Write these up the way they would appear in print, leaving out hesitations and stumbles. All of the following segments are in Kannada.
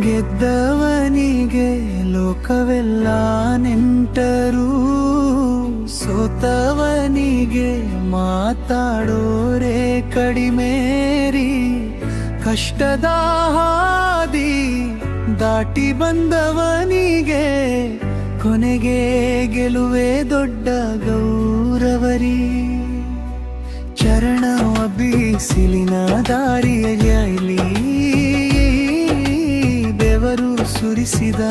ಗೆದ್ದವನಿಗೆ ಲೋಕವೆಲ್ಲ ನೆಂಟರು, ಸೋತವನಿಗೆ ಮಾತಾಡೋರೆ ಕಡಿಮೇರಿ. ಕಷ್ಟದ ಹಾದಿ ದಾಟಿ ಬಂದವನಿಗೆ ಕೊನೆಗೆ ಗೆಲುವೆ ದೊಡ್ಡ ಗೌರವರಿ. ಚರಣವ ಬಿಸಿಲಿನ ದಾರಿಯಲ್ಲಿ ಬೆವರು ಸುರಿಸಿದ,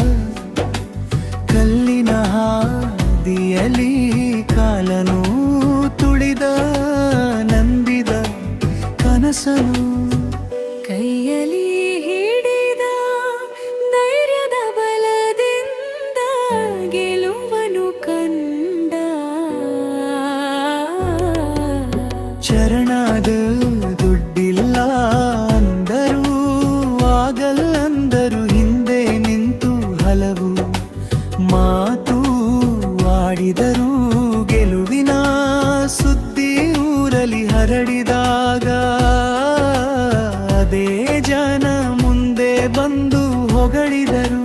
ಕಲ್ಲಿನ ಹಾದಿಯಲ್ಲಿ ಕಾಲನು ತುಳಿದ, ನಂಬಿದ ಕನಸನು ಕೈಯಲ್ಲಿ ಹಿಡಿದ ಧೈರ್ಯದ ಬಲದಿಂದ ಗೆಲುವನ್ನು ಕಂಡ. ಚರಣದ ದುಡ್ಡಿಲ್ಲ ಅಂದರು, ಆಗಲ್ಲಂದರು, ಹಿಂದೆ ನಿಂತು ಹಲವು ಮಾತು ಆಡಿದರು. ಗೆಲುವಿನ ಸುದ್ದಿ ಊರಲ್ಲಿ ಹರಡಿದಾಗ ಅದೇ ಜನ ಮುಂದೆ ಬಂದು ಹೊಗಳಿದರು.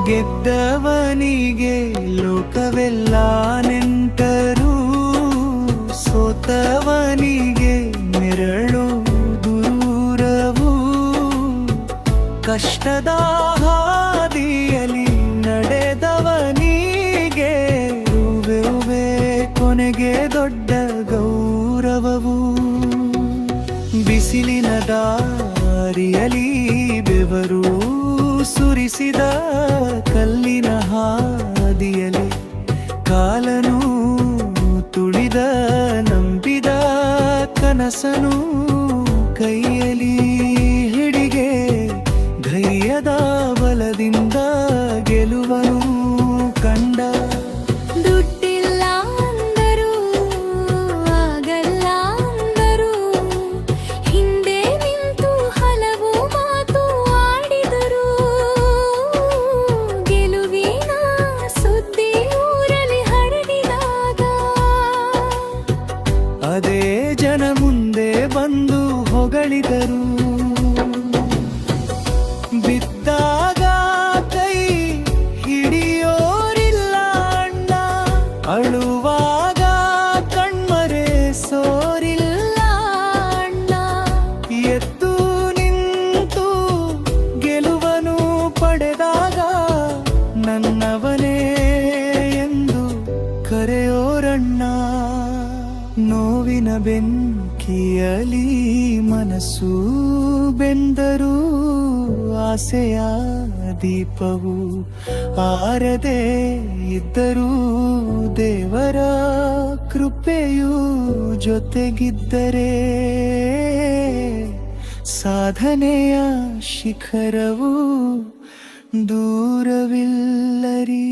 ಗೆದ್ದವನಿಗೆ ಲೋಕವೆಲ್ಲ ನೆಂಟರು, ಸೋತವನಿಗೆ ನೆರಳು ದೂರವು. ಕಷ್ಟದ ಹಾದಿಯಲ್ಲಿ ನಡೆದವನಿಗೆ ಉವೆ ಕೊನೆಗೆ ದೊಡ್ಡ ಗೌರವವು. ಬಿಸಿಲಿನ ದಾರಿಯಲ್ಲಿ ಬೆವರು ಸುರಿಸಿದ, ಕಲ್ಲಿನ ಹಾದಿಯಲ್ಲಿ ಕಾಲನು ತುಳಿದ, ನಂಬಿದ ಕನಸನು ಕೈಯಲ್ಲಿ ಹಿಡಿಗೆ. ಧೈರ್ಯದ ಬಲದಿಂದ ಗೆಲುವನು ಕಂಡ. ದುಡ್ಡಿಲ್ಲ ಅಂದರು, ಆಗಲ್ಲ ಅಂದರು, ಹಿಂದೆ ನಿಂತು ಹಲವು ಮಾತು ಆಡಿದರು. ಗೆಲುವಿನ ಸುದ್ದಿ ಊರಲ್ಲಿ ಹರಡಿದಾಗ ಅದೇ ಜನ ಮುಂದೆ ಬಂದು ಹೊಗಳಿದರು. ಬಿದ್ದಾಗ ಕೈ ಹಿಡಿಯೋರಿಲ್ಲ ಅಣ್ಣ, ಅಳುವಾಗ ಕಣ್ಮರೆ ಸೋರಿಲ್ಲ ಅಣ್ಣ. ಎದ್ದು ನಿಂತು ಗೆಲುವನು ಪಡೆದಾಗ ನನ್ನವನೇ ಎಂದು ಕರೆಯೋರಣ್ಣ. ನೋವಿನ ಬೆಂಕಿಯಲಿ ಮನಸ್ಸು ಬೆಂದರು, ಆಸೆಯ ದೀಪವು ಆರದೆ ಇದ್ದರೂ ದೇವರ ಕೃಪೆಯು ಜೊತೆಗಿದ್ದರೆ ಸಾಧನೆಯ ಶಿಖರವು ದೂರವಿಲ್ಲರಿ.